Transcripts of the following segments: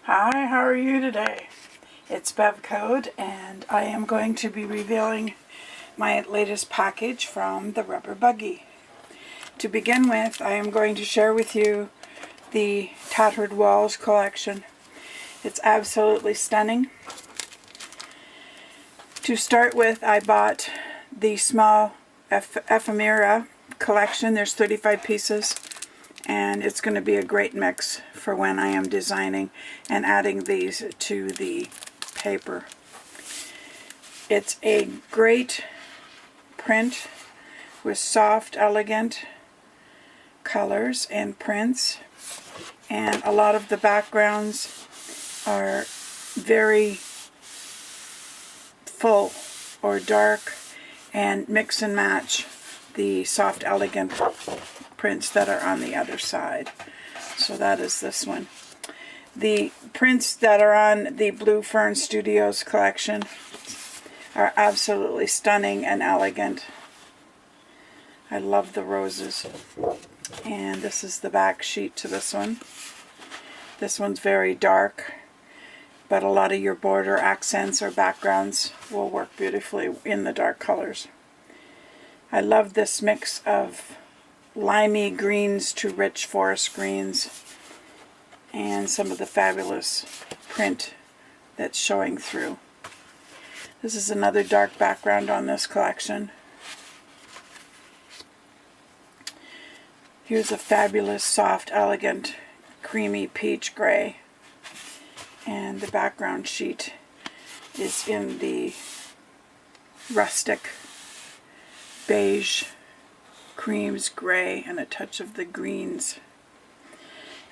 Hi, how are you today? It's Bev Code, and I am going to be revealing my latest package from the Rubber Buggy. To begin with, I am going to share with you the Tattered Walls collection. It's absolutely stunning. To start with, I bought the small ephemera collection. There's 35 pieces. And it's going to be a great mix for when I am designing and adding these to the paper. It's a great print with soft, elegant colors and prints, and a lot of the backgrounds are very full or dark and mix and match the soft, elegant prints that are on the other side. So that is this one. The prints that are on the Blue Fern Studios collection are absolutely stunning and elegant. I love the roses. And this is the back sheet to this one. This one's very dark, but a lot of your border accents or backgrounds will work beautifully in the dark colors. I love this mix of limey greens to rich forest greens, and some of the fabulous print that's showing through. This is another dark background on this collection. Here's a fabulous, soft, elegant, creamy peach gray, and the background sheet is in the rustic beige, creams, gray, and a touch of the greens.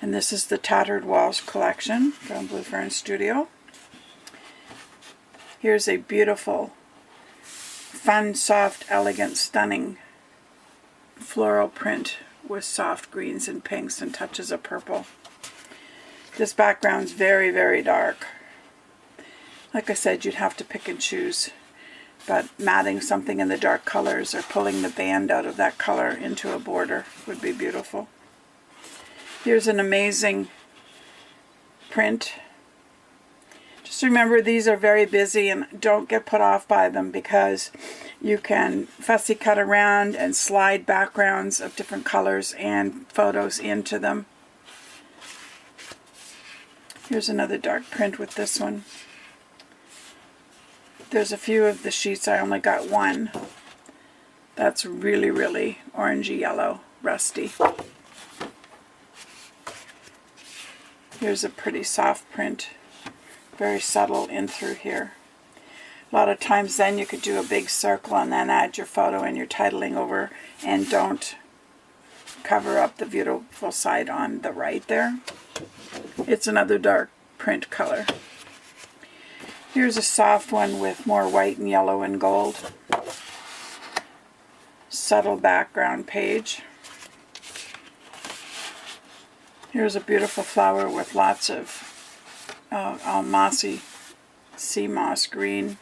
And this is the Tattered Walls collection from Blue Fern Studio. Here's a beautiful, fun, soft, elegant, stunning floral print with soft greens and pinks and touches of purple. This background's very, very dark. Like I said, you'd have to pick and choose. But matting something in the dark colors or pulling the band out of that color into a border would be beautiful. Here's an amazing print. Just remember, these are very busy, and don't get put off by them, because you can fussy cut around and slide backgrounds of different colors and photos into them. Here's another dark print with this one. There's a few of the sheets, I only got one. That's really, really orangey yellow, rusty. Here's a pretty soft print, very subtle in through here. A lot of times then you could do a big circle and then add your photo and your titling over, and don't cover up the beautiful side on the right there. It's another dark print color. Here's a soft one with more white and yellow and gold. Subtle background page. Here's a beautiful flower with lots of mossy sea moss green.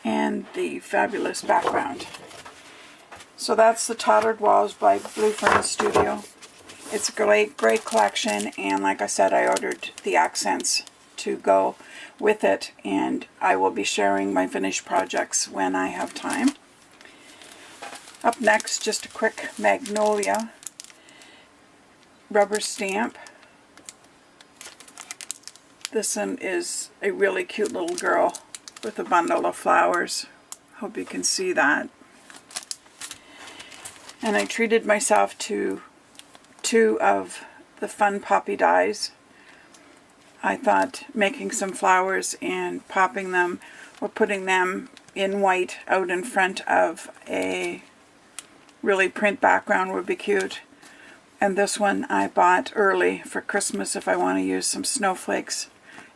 And the fabulous background. So that's the Tattered Walls by Blue Fern Studio. It's a great collection, and like I said, I ordered the accents to go with it, and I will be sharing my finished projects when I have time. Up next, just a quick Magnolia rubber stamp. This one is a really cute little girl with a bundle of flowers. Hope you can see that. And I treated myself to 2 of the Fun Poppy dies. I thought making some flowers and popping them or putting them in white out in front of a really print background would be cute. And this one I bought early for Christmas if I want to use some snowflakes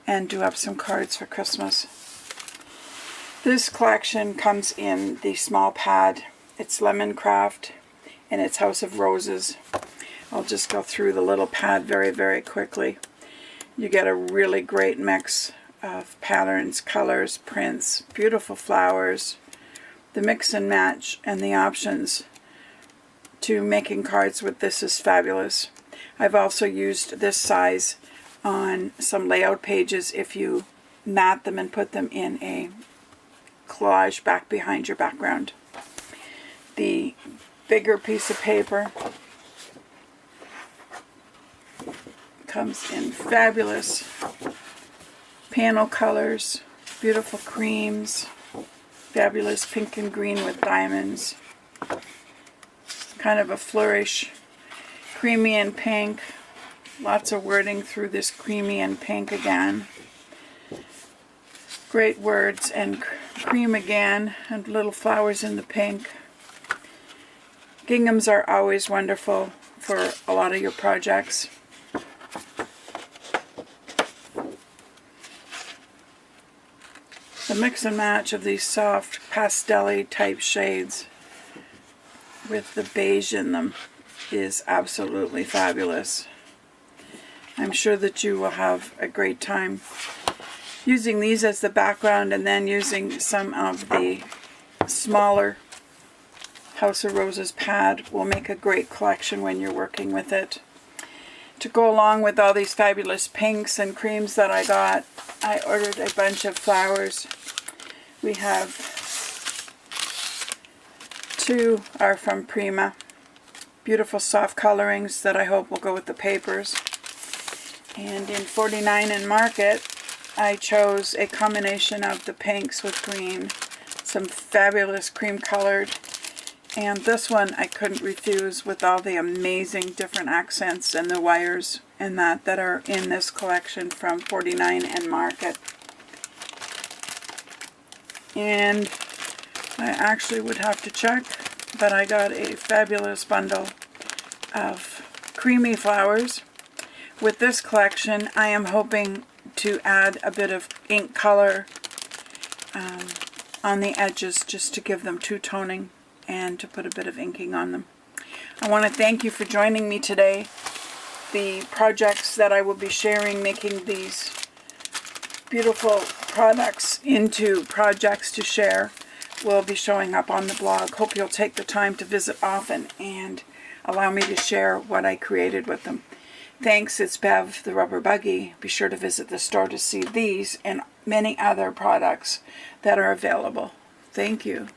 and do up some cards for Christmas. This collection comes in the small pad. It's Lemon Craft and it's House of Roses. I'll just go through the little pad very, very quickly. You get a really great mix of patterns, colors, prints, beautiful flowers. The mix and match and the options to making cards with this is fabulous. I've also used this size on some layout pages if you mat them and put them in a collage back behind your background. The bigger piece of paper comes in fabulous panel colors, beautiful creams, fabulous pink and green with diamonds, kind of a flourish, creamy and pink, lots of wording through this creamy and pink again. Great words and cream again, and little flowers in the pink. Ginghams are always wonderful for a lot of your projects. The mix and match of these soft pastel-y type shades with the beige in them is absolutely fabulous. I'm sure that you will have a great time using these as the background, and then using some of the smaller House of Roses pad will make a great collection when you're working with it. To go along with all these fabulous pinks and creams that I got, I ordered a bunch of flowers. We have 2 are from Prima. Beautiful soft colorings that I hope will go with the papers. And in 49 in Market, I chose a combination of the pinks with green, some fabulous cream colored, and this one I couldn't refuse with all the amazing different accents and the wires and that are in this collection from 49 and Market. And I actually would have to check, but I got a fabulous bundle of creamy flowers. With this collection, I am hoping to add a bit of ink color on the edges, just to give them two-toning and to put a bit of inking on them. I want to thank you for joining me today. The projects that I will be sharing, making these beautiful products into projects to share, will be showing up on the blog. Hope you'll take the time to visit often and allow me to share what I created with them. Thanks, it's Bev, the Rubber Buggy. Be sure to visit the store to see these and many other products that are available. Thank you.